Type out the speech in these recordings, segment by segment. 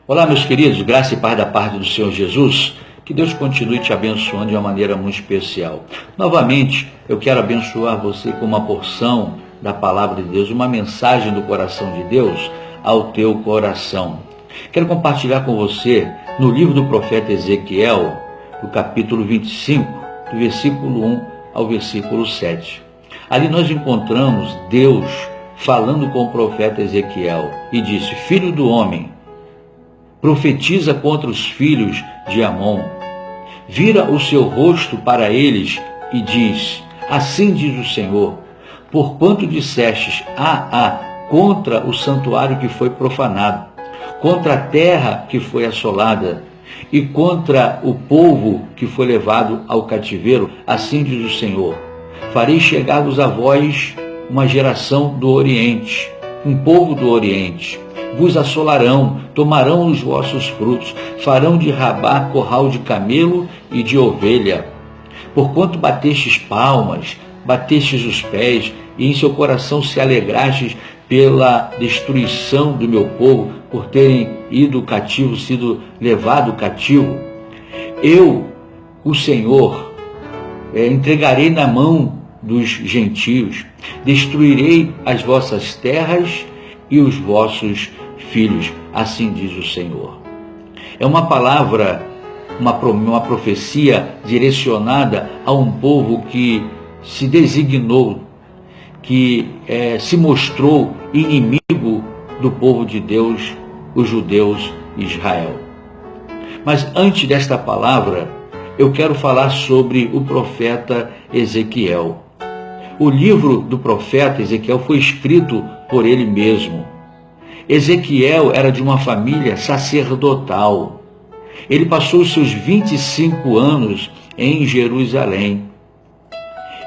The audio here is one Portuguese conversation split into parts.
Olá, meus queridos, graça e paz da parte do Senhor Jesus. Que Deus continue te abençoando de uma maneira muito especial. Novamente, eu quero abençoar você com uma porção da palavra de Deus, uma mensagem do coração de Deus ao teu coração. Quero compartilhar com você no livro do profeta Ezequiel, no capítulo 25, do versículo 1 ao versículo 7. Ali nós encontramos Deus falando com o profeta Ezequiel e disse: Filho do homem, profetiza contra os filhos de Amon, vira o seu rosto para eles e diz: assim diz o Senhor, porquanto dissestes contra o santuário que foi profanado, contra a terra que foi assolada e contra o povo que foi levado ao cativeiro, assim diz o Senhor, farei chegar-vos a vós uma geração do Oriente, um povo do Oriente, vos assolarão, tomarão os vossos frutos, farão de Rabá corral de camelo e de ovelha. Porquanto batestes palmas, batestes os pés, e em seu coração se alegrastes pela destruição do meu povo, por terem ido cativo, sido levado cativo, eu, o Senhor, entregarei na mão dos gentios, destruirei as vossas terras e os vossos filhos, assim diz o Senhor. É uma palavra, uma profecia direcionada a um povo que se designou, que se mostrou inimigo do povo de Deus, os judeus Israel. Mas antes desta palavra, eu quero falar sobre o profeta Ezequiel. O livro do profeta Ezequiel foi escrito por ele mesmo. Ezequiel era de uma família sacerdotal. Ele passou os seus 25 anos em Jerusalém.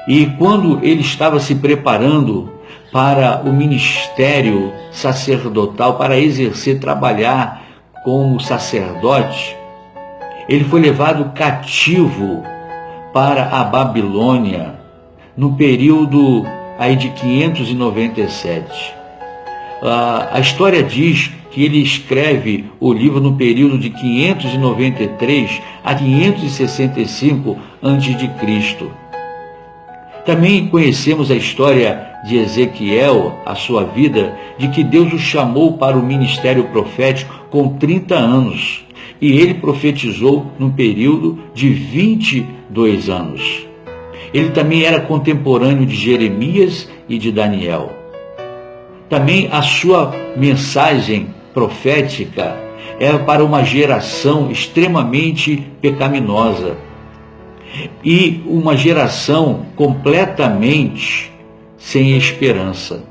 E quando ele estava se preparando para o ministério sacerdotal, para exercer, trabalhar como sacerdote, ele foi levado cativo para a Babilônia, no período aí de 597. A história diz que ele escreve o livro no período de 593 a 565 a.C. Também conhecemos a história de Ezequiel, a sua vida, de que Deus o chamou para o ministério profético com 30 anos. E ele profetizou num período de 22 anos. Ele também era contemporâneo de Jeremias e de Daniel. Também a sua mensagem profética era para uma geração extremamente pecaminosa e uma geração completamente sem esperança.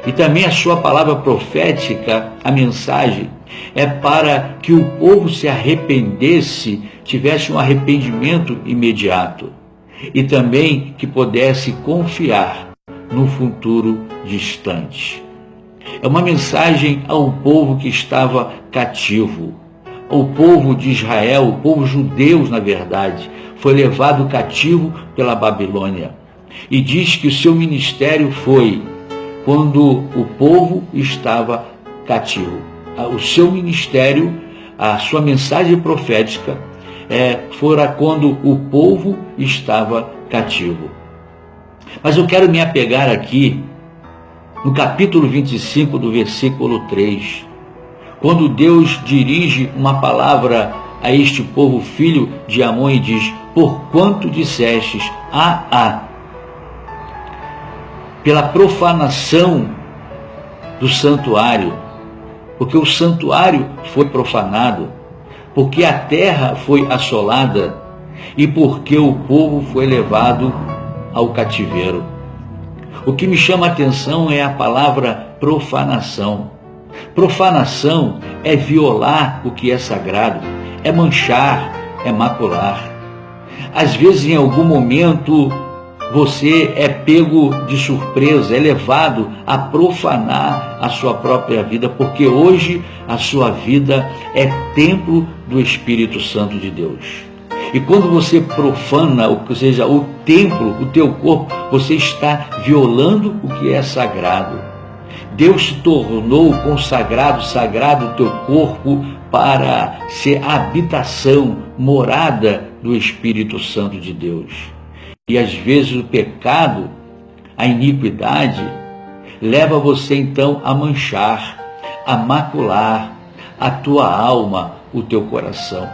E também a sua palavra profética, a mensagem, é para que o povo se arrependesse, tivesse um arrependimento imediato e também que pudesse confiar no futuro distante. É uma mensagem ao povo que estava cativo. O povo de Israel, o povo judeu, na verdade, foi levado cativo pela Babilônia. E diz que o seu ministério foi quando o povo estava cativo. O seu ministério, a sua mensagem profética, fora quando o povo estava cativo. Mas eu quero me apegar aqui no capítulo 25 do versículo 3, quando Deus dirige uma palavra a este povo filho de Amon e diz: porquanto dissestes pela profanação do santuário, porque o santuário foi profanado, porque a terra foi assolada e porque o povo foi levado ao cativeiro. O que me chama a atenção é a palavra profanação. Profanação é violar o que é sagrado, é manchar, é macular. Às vezes, em algum momento, você é pego de surpresa, é levado a profanar a sua própria vida, porque hoje a sua vida é templo do Espírito Santo de Deus. E quando você profana, ou seja, o templo, o teu corpo, você está violando o que é sagrado. Deus se tornou consagrado, sagrado o teu corpo para ser a habitação, morada do Espírito Santo de Deus. E às vezes o pecado, a iniquidade, leva você então a manchar, a macular a tua alma, o teu coração.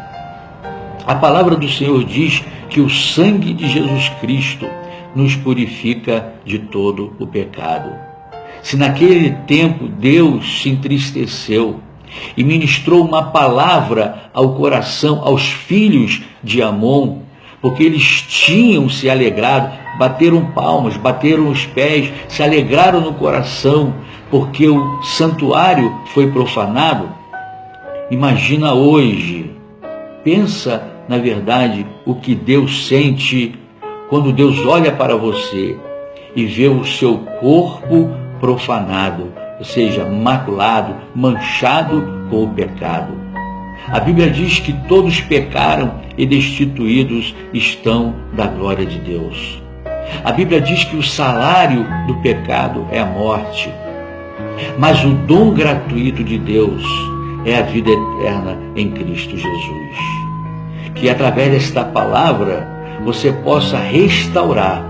A palavra do Senhor diz que o sangue de Jesus Cristo nos purifica de todo o pecado. Se naquele tempo Deus se entristeceu e ministrou uma palavra ao coração, aos filhos de Amon, porque eles tinham se alegrado, bateram palmas, bateram os pés, se alegraram no coração, porque o santuário foi profanado. Imagina hoje, pensa na verdade o que Deus sente quando Deus olha para você e vê o seu corpo profanado, ou seja, maculado, manchado com o pecado. A Bíblia diz que todos pecaram e destituídos estão da glória de Deus. A Bíblia diz que o salário do pecado é a morte, mas o dom gratuito de Deus é a vida eterna em Cristo Jesus. Que através desta palavra você possa restaurar,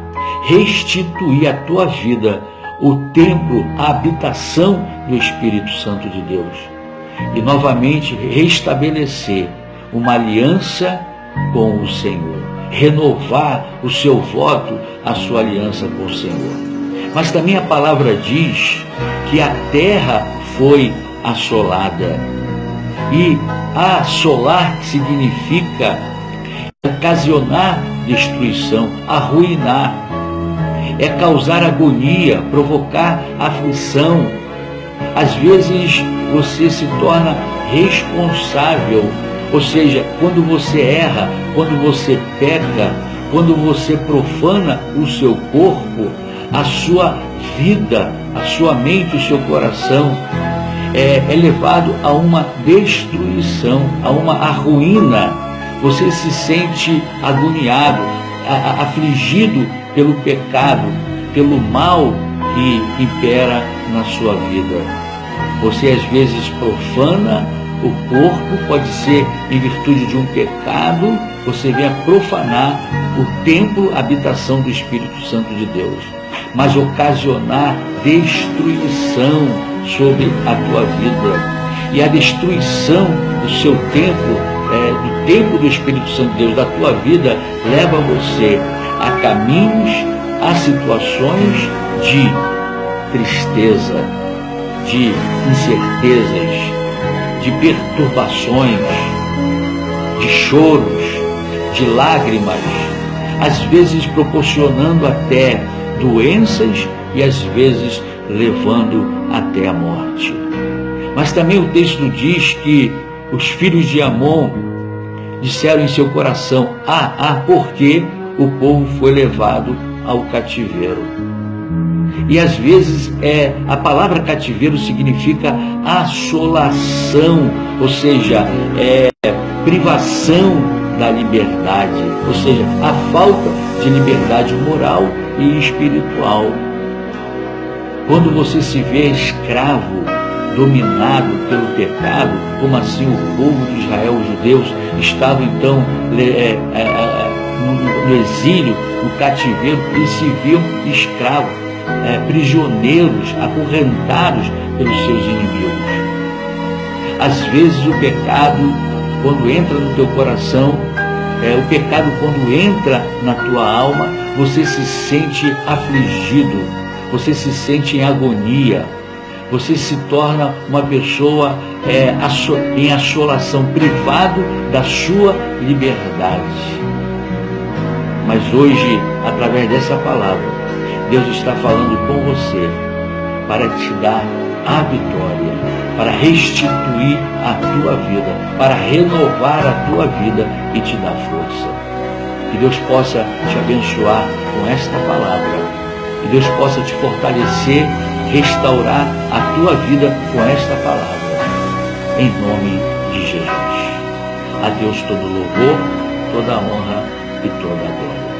restituir à tua vida o templo, a habitação do Espírito Santo de Deus. E novamente restabelecer uma aliança com o Senhor. Renovar o seu voto, a sua aliança com o Senhor. Mas também a palavra diz que a terra foi assolada. E assolar significa ocasionar destruição, arruinar. É causar agonia, provocar aflição. Às vezes você se torna responsável, ou seja, quando você erra, quando você peca, quando você profana o seu corpo, a sua vida, a sua mente, o seu coração é levado a uma destruição, a uma ruína. Você se sente agoniado, afligido pelo pecado, pelo mal que impera na sua vida. Você às vezes profana o corpo, pode ser em virtude de um pecado, você vem a profanar o templo, a habitação do Espírito Santo de Deus, mas ocasionar destruição sobre a tua vida. E a destruição do seu templo, do templo do Espírito Santo de Deus, da tua vida, leva você a caminhos, a situações de tristeza, de incertezas, de perturbações, de choros, de lágrimas, às vezes proporcionando até doenças e às vezes levando até a morte. Mas também o texto diz que os filhos de Amon disseram em seu coração: porque o povo foi levado ao cativeiro. E às vezes a palavra cativeiro significa assolação, ou seja, privação da liberdade, ou seja, a falta de liberdade moral e espiritual. Quando você se vê escravo, dominado pelo pecado, como assim o povo de Israel, os judeus, estavam então no exílio, no cativeiro, eles se viam escravos, prisioneiros, acorrentados pelos seus inimigos. Às vezes o pecado, quando entra no teu coração, o pecado quando entra na tua alma, você se sente afligido, você se sente em agonia, você se torna uma pessoa em assolação, privado da sua liberdade. Mas hoje, através dessa palavra, Deus está falando com você para te dar a vitória, para restituir a tua vida, para renovar a tua vida e te dar força. Que Deus possa te abençoar com esta palavra, que Deus possa te fortalecer, restaurar a tua vida com esta palavra, em nome de Jesus. A Deus todo louvor, toda honra e toda glória.